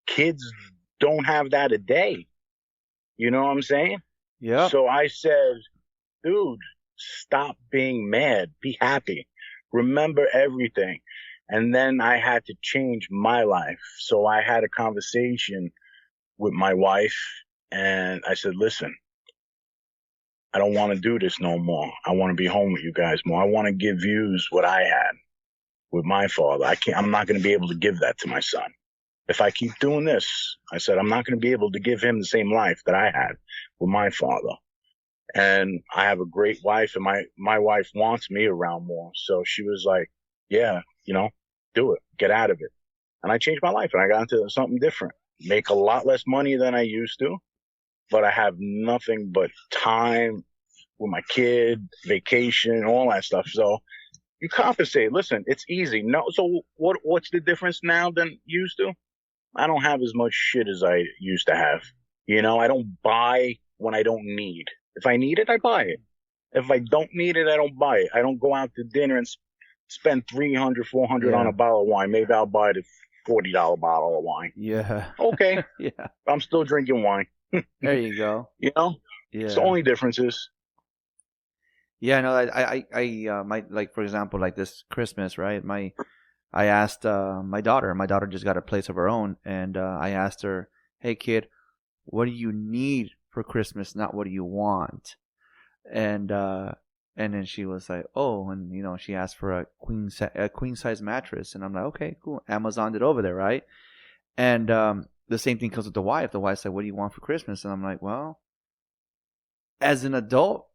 [SPEAKER 5] Kids don't have that a day. You know what I'm saying?
[SPEAKER 3] Yeah.
[SPEAKER 5] So I said, dude, stop being mad. Be happy. Remember everything. And then I had to change my life. So I had a conversation with my wife, and I said, listen, I don't want to do this no more. I want to be home with you guys more. I want to give yous what I had with my father. I'm not going to be able to give that to my son. If I keep doing this, I said, I'm not going to be able to give him the same life that I had with my father. And I have a great wife, and my wife wants me around more. So she was like, yeah, do it, get out of it. And I changed my life, and I got into something different. Make a lot less money than I used to, but I have nothing but time with my kid, vacation, all that stuff. So you compensate. Listen, it's easy. No, so what's the difference now than used to? I don't have as much shit as I used to have. I don't buy when I don't need. If I need it, I buy it. If I don't need it, I don't buy it. I don't go out to dinner and spend $300, $400 on a bottle of wine. Maybe I'll buy the $40 bottle of wine.
[SPEAKER 3] Yeah.
[SPEAKER 5] Okay.
[SPEAKER 3] Yeah.
[SPEAKER 5] I'm still drinking wine.
[SPEAKER 3] There you go.
[SPEAKER 5] Yeah.
[SPEAKER 3] It's
[SPEAKER 5] the only difference is.
[SPEAKER 3] Yeah, no, my for example, this Christmas, right? I asked my daughter. My daughter just got a place of her own, and I asked her, "Hey, kid, what do you need for Christmas? Not what do you want?" And then she was like, "Oh," and she asked for a queen size mattress, and I'm like, "Okay, cool." Amazoned it over there, right? And the same thing comes with the wife. The wife said, "What do you want for Christmas?" And I'm like, "Well, as an adult,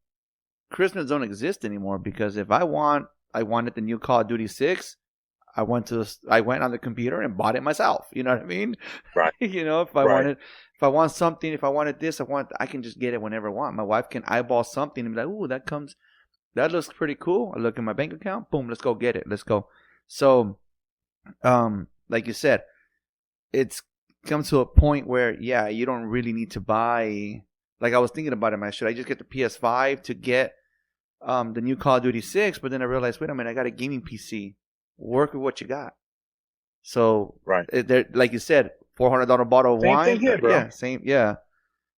[SPEAKER 3] Christmas don't exist anymore, because if I wanted the new Call of Duty 6, I went on the computer and bought it myself. You know what I mean?
[SPEAKER 5] Right.
[SPEAKER 3] If I want something, if I wanted this, I can just get it whenever I want. My wife can eyeball something and be like, "Ooh, that looks pretty cool." I look at my bank account, boom, let's go get it. Let's go. So, like you said, it's come to a point where, you don't really need to buy. Like, I was thinking about it, man. Should I just get the PS5 to get the new Call of Duty 6? But then I realized, wait a minute, I got a gaming PC. Work with what you got. So,
[SPEAKER 5] right,
[SPEAKER 3] like you said, $400 bottle of wine.
[SPEAKER 5] Same thing here, bro.
[SPEAKER 3] Yeah, same. Yeah,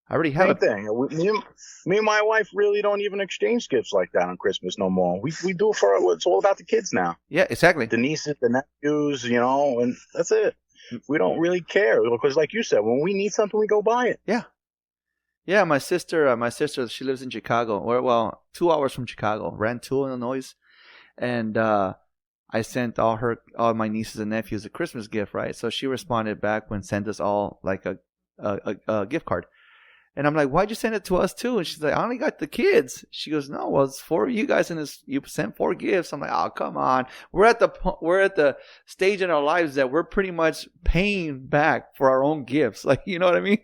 [SPEAKER 3] I already have
[SPEAKER 5] same thing. Me and my wife really don't even exchange gifts like that on Christmas no more. We do it it's all about the kids now.
[SPEAKER 3] Yeah, exactly.
[SPEAKER 5] The nieces, the nephews, and that's it. We don't really care, because, like you said, when we need something, we go buy it.
[SPEAKER 3] Yeah. Yeah, my sister, she lives in Chicago, or 2 hours from Chicago, Rantoul, Illinois, and I sent all my nieces and nephews a Christmas gift, right? So she responded back and sent us all a gift card, And I'm like, why'd you send it to us too? And she's like, I only got the kids. She goes, no, well, it's 4 of you guys, and you sent 4 gifts. I'm like, oh, come on. We're at the stage in our lives that we're pretty much paying back for our own gifts. Like, you know what I mean?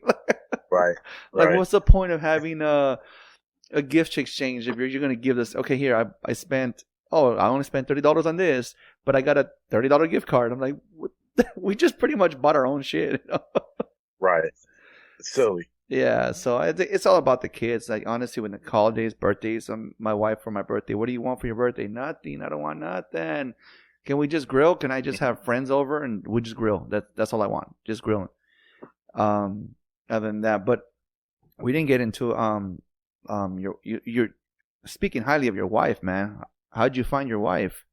[SPEAKER 5] Right.
[SPEAKER 3] Like,
[SPEAKER 5] right.
[SPEAKER 3] what's the point of having a gift exchange if you're going to give this? Okay, here, I only spent $30 on this, but I got a $30 gift card. I'm like, what? We just pretty much bought our own shit. You know?
[SPEAKER 5] Right. It's silly.
[SPEAKER 3] Yeah, so I think it's all about the kids. Like, honestly, when the holidays, birthdays, my wife for my birthday, what do you want for your birthday? Nothing. I don't want nothing. Can we just grill? Can I just have friends over and we just grill? That's all I want. Just grilling. Other than that, but we didn't get into you're speaking highly of your wife, man. How'd you find your wife?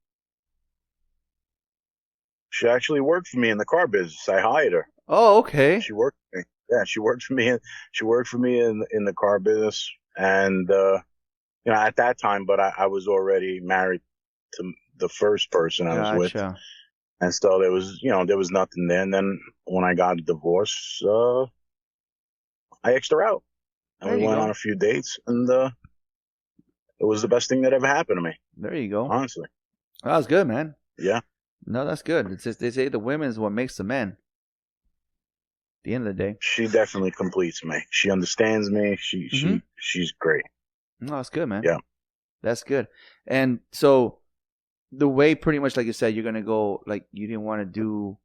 [SPEAKER 5] She actually worked for me in the car business. I hired her.
[SPEAKER 3] Oh, okay.
[SPEAKER 5] She worked for me. Yeah, she worked for me. She worked for me in the car business, and at that time, but I was already married to the first person I was with, and so there was nothing there. And then when I got a divorce, I asked her out, and we went on a few dates, and it was the best thing that ever happened to me.
[SPEAKER 3] There you go.
[SPEAKER 5] Honestly,
[SPEAKER 3] that was good, man.
[SPEAKER 5] Yeah.
[SPEAKER 3] No, that's good. It's just they say the women is what makes the men. At the end of the day,
[SPEAKER 5] she definitely completes me. She understands me. She's great.
[SPEAKER 3] No, that's good, man.
[SPEAKER 5] Yeah,
[SPEAKER 3] that's good. And so, the way, pretty much like you said, you're gonna go, like, you didn't want to do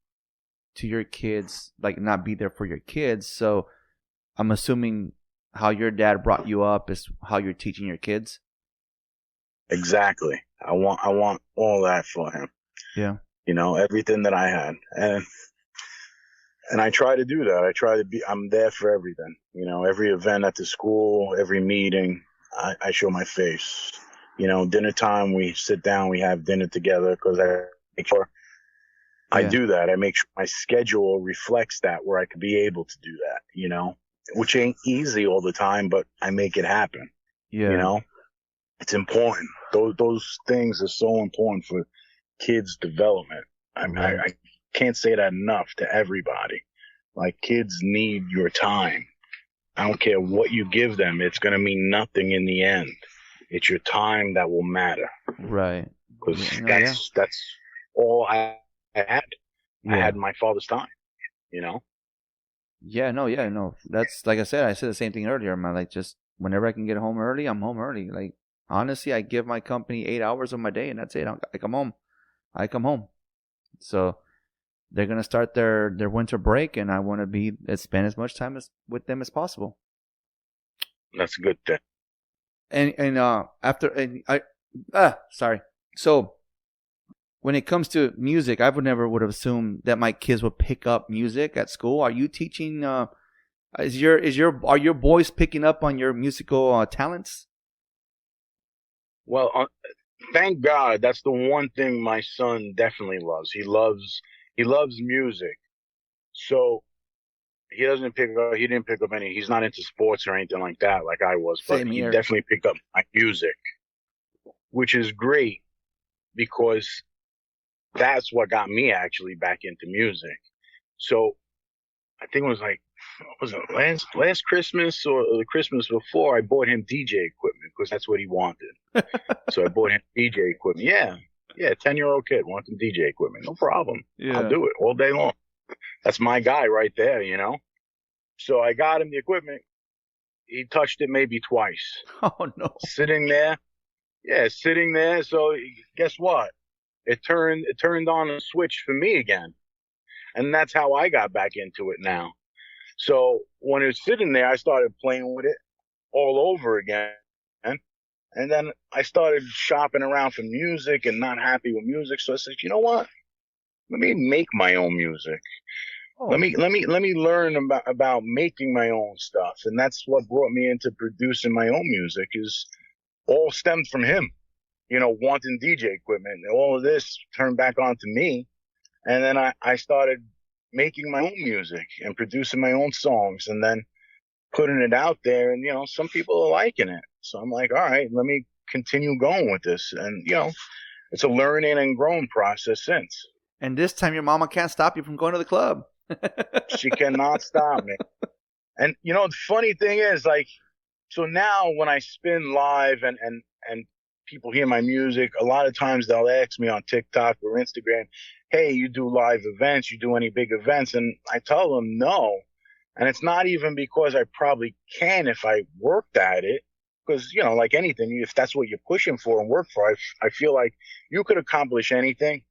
[SPEAKER 3] to your kids, like, not be there for your kids. So, I'm assuming how your dad brought you up is how you're teaching your kids.
[SPEAKER 5] Exactly. I want all that for him.
[SPEAKER 3] Yeah.
[SPEAKER 5] Everything that I had, and I try to do that. I try to I'm there for everything. Every event at the school, every meeting, I show my face. Dinner time, we sit down, we have dinner together, because I do that. I make sure my schedule reflects that, where I could be able to do that, which ain't easy all the time, but I make it happen.
[SPEAKER 3] Yeah.
[SPEAKER 5] It's important. Those things are so important for kids' development. I can't say that enough to everybody. Like, kids need your time. I don't care what you give them. It's going to mean nothing in the end. It's your time that will matter.
[SPEAKER 3] Right.
[SPEAKER 5] Because that's all I had. Yeah. I had my father's time,
[SPEAKER 3] Yeah, no. That's, like I said the same thing earlier, man. Like, just whenever I can get home early, I'm home early. Like, honestly, I give my company 8 hours of my day, and that's it. I come home. So they're gonna start their winter break, and I want to spend as much time with them as possible.
[SPEAKER 5] That's a good thing.
[SPEAKER 3] Sorry. So when it comes to music, I would have assumed that my kids would pick up music at school. Are you teaching? Are your boys picking up on your musical talents?
[SPEAKER 5] Well, thank God. That's the one thing my son definitely loves. He loves music. So he didn't pick up any. He's not into sports or anything like that, like I was. But he definitely picked up my music, which is great, because that's what got me actually back into music. So I think it was like, what was it, last Christmas or the Christmas before, I bought him DJ equipment, because that's what he wanted. So I bought him DJ equipment. Yeah, 10-year-old kid wants some DJ equipment. No problem. Yeah. I'll do it all day long. That's my guy right there, So I got him the equipment. He touched it maybe twice.
[SPEAKER 3] Oh, no.
[SPEAKER 5] Sitting there. So guess what? It turned on a switch for me again. And that's how I got back into it now. So when it was sitting there, I started playing with it all over again. And then I started shopping around for music and not happy with music. So I said, you know what? Let me make my own music. Oh. Let me learn about making my own stuff. And that's what brought me into producing my own music, is all stemmed from him, wanting DJ equipment. And all of this turned back onto me. And then I started making my own music and producing my own songs, and then putting it out there. And, some people are liking it. So I'm like, all right, let me continue going with this. And, it's a learning and growing process since.
[SPEAKER 3] And this time your mama can't stop you from going to the club.
[SPEAKER 5] She cannot stop me. And the funny thing is, like, so now when I spin live and people hear my music, a lot of times they'll ask me on TikTok or Instagram, "Hey, you do live events? You do any big events?" And I tell them no. And it's not even because I probably can if I worked at it. Because, like anything, if that's what you're pushing for and work for, I feel like you could accomplish anything,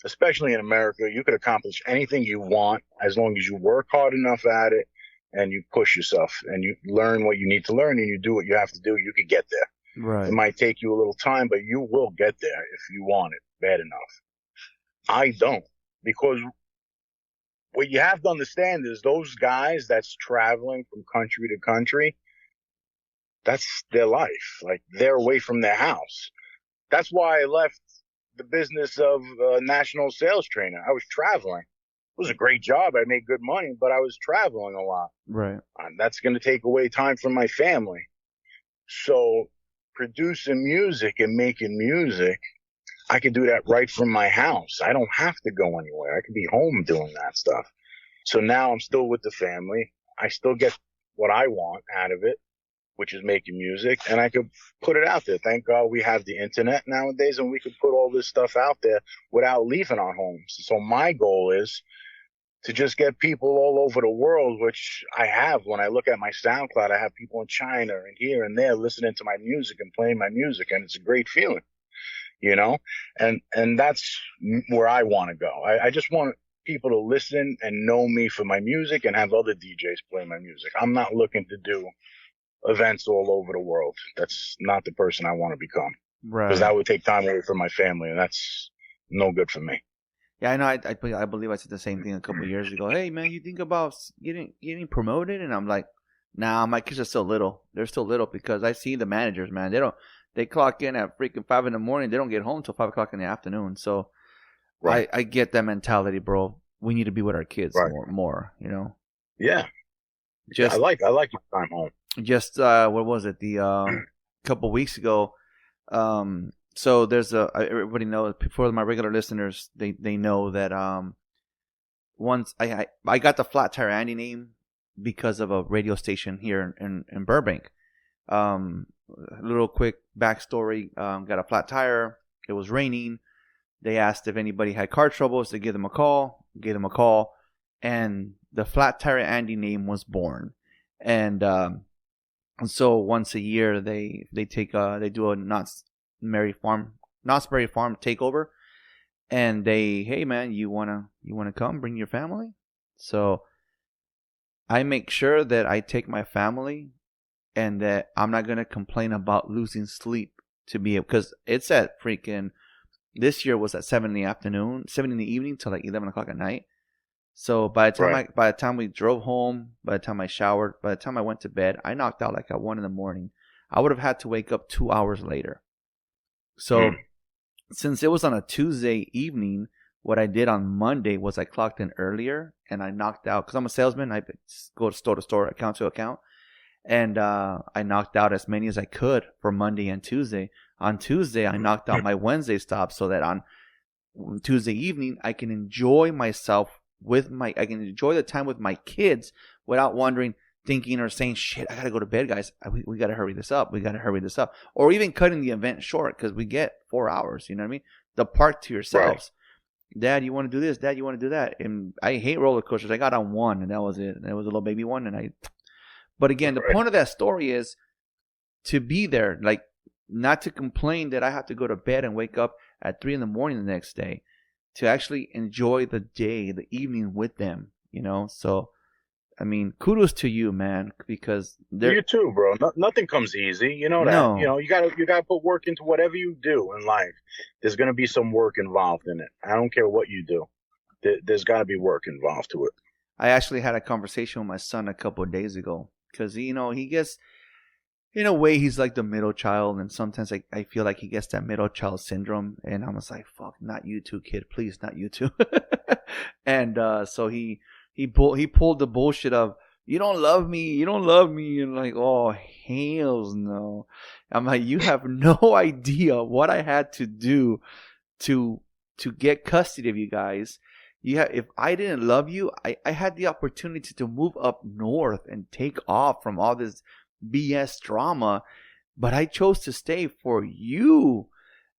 [SPEAKER 5] especially in America. You could accomplish anything you want as long as you work hard enough at it and you push yourself and you learn what you need to learn and you do what you have to do. You could get there.
[SPEAKER 3] Right.
[SPEAKER 5] It might take you a little time, but you will get there if you want it bad enough. I don't, because what you have to understand is those guys that's traveling from country to country, that's their life. Like, they're away from their house. That's why I left the business of national sales trainer. I was traveling. It was a great job. I made good money, but I was traveling a lot.
[SPEAKER 3] Right.
[SPEAKER 5] That's going to take away time from my family. So producing music and making music, I can do that right from my house. I don't have to go anywhere. I can be home doing that stuff. So now I'm still with the family. I still get what I want out of it, which is making music, and I could put it out there. Thank God we have the internet nowadays, and we could put all this stuff out there without leaving our homes. So my goal is to just get people all over the world, which I have. When I look at my SoundCloud, I have people in China and here and there listening to my music and playing my music, and it's a great feeling, and that's where I want to go. I just want people to listen and know me for my music and have other DJs play my music. I'm not looking to do events all over the world. That's not the person I want to become.
[SPEAKER 3] Right.
[SPEAKER 5] Because that would take time away from my family, and that's no good for me.
[SPEAKER 3] Yeah, I know. I believe I said the same thing a couple of years ago. Hey, man, you think about getting promoted? And I'm like, nah, my kids are still little. They're still little, because I see the managers, man. They clock in at freaking 5 a.m. They don't get home till 5 o'clock in the afternoon. So
[SPEAKER 5] Right.
[SPEAKER 3] I get that mentality, bro. We need to be with our kids
[SPEAKER 5] Right.
[SPEAKER 3] more.
[SPEAKER 5] Yeah.
[SPEAKER 3] Just
[SPEAKER 5] I like your time home.
[SPEAKER 3] Just what was it? The couple weeks ago. So there's everybody knows, for my regular listeners, they know that once I got the Flat Tire Andy name because of a radio station here in Burbank. A little quick backstory. Got a flat tire. It was raining. They asked if anybody had car troubles to give them a call. Gave them a call, and the Flat Tire Andy name was born. And so once a year they do a Knott's Berry Farm takeover, and hey man, you wanna come, bring your family. So I make sure that I take my family, and that I'm not gonna complain about losing sleep because it's at freaking, this year was at 7 in the evening till like 11 o'clock at night. So by the time we drove home, by the time I showered, by the time I went to bed, I knocked out like at 1 a.m. I would have had to wake up 2 hours later. So since it was on a Tuesday evening, what I did on Monday was I clocked in earlier and I knocked out, because I'm a salesman. I go to store, account to account. And I knocked out as many as I could for Monday and Tuesday. On Tuesday, I knocked out my Wednesday stop so that on Tuesday evening, I can enjoy myself I can enjoy the time with my kids without wondering, thinking, or saying, shit, I got to go to bed, guys. We got to hurry this up. Or even cutting the event short, because we get 4 hours, you know what I mean? The park to yourselves. Right. Dad, you want to do this? Dad, you want to do that? And I hate roller coasters. I got on one, and that was it. It was a little baby one, But again, the point of that story is to be there, like, not to complain that I have to go to bed and wake up at 3 a.m. the next day, to actually enjoy the day, the evening with them, So, I mean, kudos to you, man, because
[SPEAKER 5] you too, bro. Nothing comes easy, you know that.
[SPEAKER 3] No.
[SPEAKER 5] You gotta put work into whatever you do in life. There's gonna be some work involved in it. I don't care what you do. There's got to be work involved to it.
[SPEAKER 3] I actually had a conversation with my son a couple of days ago, because he gets, in a way, he's like the middle child, and sometimes I feel like he gets that middle child syndrome, and I'm just like, fuck, not you too, kid, please, not you too. And so he pulled the bullshit of, you don't love me, and like, oh, hells no. I'm like, you have no idea what I had to do to get custody of you guys. If I didn't love you, I had the opportunity to move up north and take off from all this BS drama, but I chose to stay for you.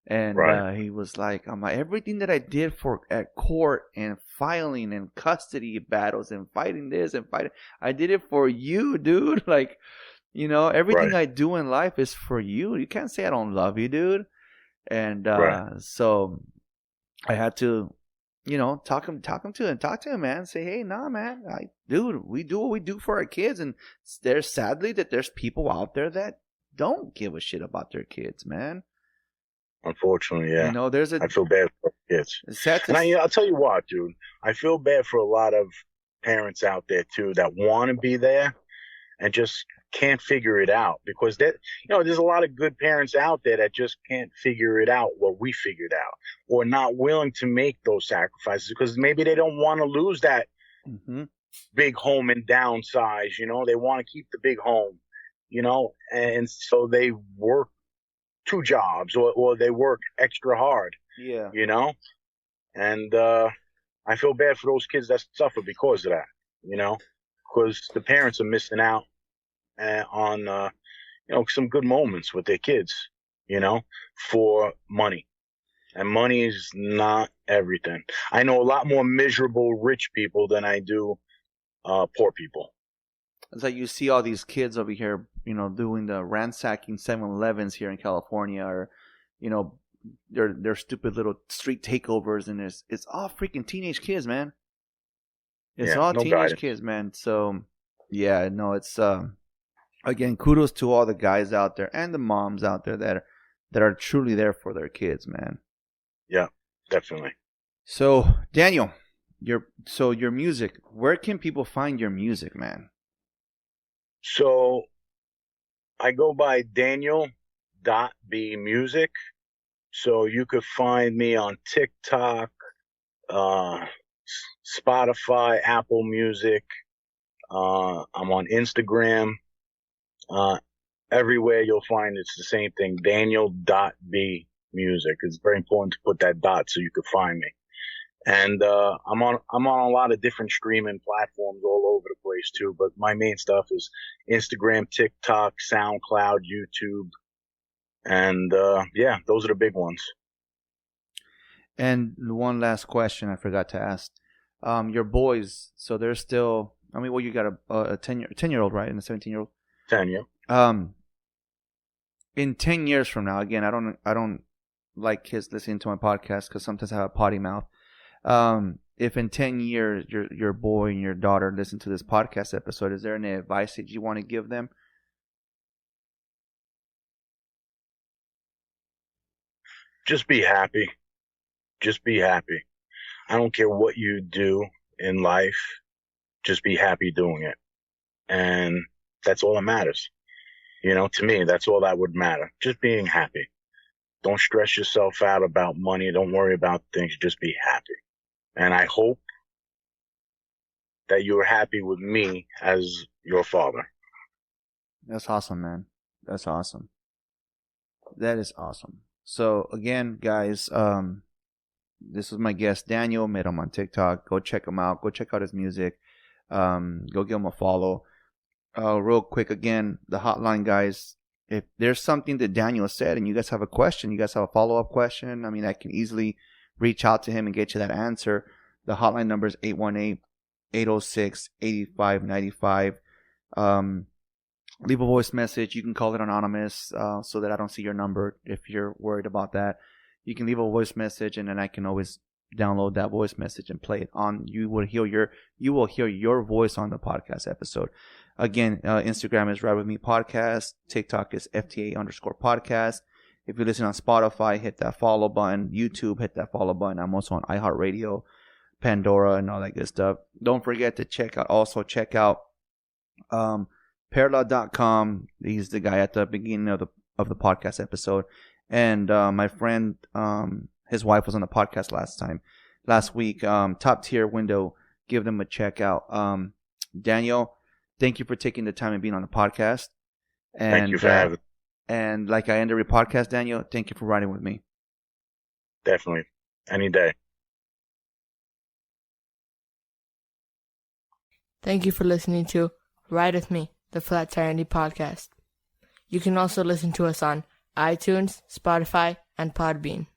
[SPEAKER 3] And
[SPEAKER 5] Right.
[SPEAKER 3] he was like, everything that I did for at court and filing and custody battles and fighting this and fighting, I did it for you, dude. Like, everything
[SPEAKER 5] Right.
[SPEAKER 3] I do in life is for you. You can't say I don't love you, dude. And
[SPEAKER 5] Right.
[SPEAKER 3] so I had to, talk to him, man. Say, hey, nah, man, dude, we do what we do for our kids, and sadly there's people out there that don't give a shit about their kids, man.
[SPEAKER 5] Unfortunately, yeah.
[SPEAKER 3] There's
[SPEAKER 5] I feel bad for kids. And I'll tell you what, dude. I feel bad for a lot of parents out there too that want to be there and just can't figure it out, because there's a lot of good parents out there that just can't figure it out what we figured out, or not willing to make those sacrifices because maybe they don't want to lose that big home and downsize. They want to keep the big home, and so they work 2 jobs, or they work extra hard.
[SPEAKER 3] Yeah.
[SPEAKER 5] And I feel bad for those kids that suffer because of that, because the parents are missing out on some good moments with their kids, for money. And money is not everything. I know a lot more miserable rich people than I do poor people.
[SPEAKER 3] It's like you see all these kids over here, doing the ransacking 7-Elevens here in California, or, their stupid little street takeovers, and it's all freaking teenage kids, man. It's all
[SPEAKER 5] no
[SPEAKER 3] teenage
[SPEAKER 5] guidance.
[SPEAKER 3] kids, man. So, yeah, no, it's again, kudos to all the guys out there and the moms out there that are truly there for their kids, man.
[SPEAKER 5] Yeah, definitely.
[SPEAKER 3] So, Daniel, your music, where can people find your music, man?
[SPEAKER 5] So I go by daniel.b.music. So you could find me on TikTok, Spotify, Apple Music. I'm on Instagram. Everywhere you'll find it's the same thing, daniel.b.music. It's very important to put that dot so you could find me. And I'm on a lot of different streaming platforms all over the place too, but my main stuff is Instagram, TikTok, SoundCloud, YouTube, and those are the big ones.
[SPEAKER 3] And one last question I forgot to ask. Your boys, so they're still, you got a 10-year-old, right, and a 17-year-old?
[SPEAKER 5] 10, yeah.
[SPEAKER 3] In 10 years from now, again, I don't like kids listening to my podcast because sometimes I have a potty mouth. If in 10 years your boy and your daughter listen to this podcast episode, is there any advice that you want to give them?
[SPEAKER 5] Just be happy. Just be happy. I don't care what you do in life. Just be happy doing it. And that's all that matters. To me, that's all that would matter. Just being happy. Don't stress yourself out about money. Don't worry about things. Just be happy. And I hope that you're happy with me as your father.
[SPEAKER 3] That's awesome, man. That's awesome. That is awesome. So again, guys, this is my guest, Daniel. Met him on TikTok. Go check him out. Go check out his music. Go give him a follow. Real quick, again, the hotline, guys. If there's something that Daniel said and you guys have a question, you guys have a follow-up question, I can easily reach out to him and get you that answer. The hotline number is 818-806-8595. Leave a voice message. You can call it anonymous so that I don't see your number if you're worried about that. You can leave a voice message, and then I can always download that voice message and play it on. You will hear your voice on the podcast episode. Again, Instagram is Ride With Me Podcast. TikTok is FTA_podcast. If you listen on Spotify, hit that follow button. YouTube, hit that follow button. I'm also on iHeartRadio, Pandora, and all that good stuff. Don't forget to check out Perla.com. He's the guy at the beginning of the podcast episode. And my friend, his wife was on the podcast last week. Top Tier Window. Give them a check out. Daniel, thank you for taking the time and being on the podcast. And,
[SPEAKER 5] thank you for having me.
[SPEAKER 3] And like I end every podcast, Daniel, thank you for riding with me.
[SPEAKER 5] Definitely. Any day.
[SPEAKER 6] Thank you for listening to Ride With Me, the Flat Tire Indie Podcast. You can also listen to us on iTunes, Spotify, and Podbean.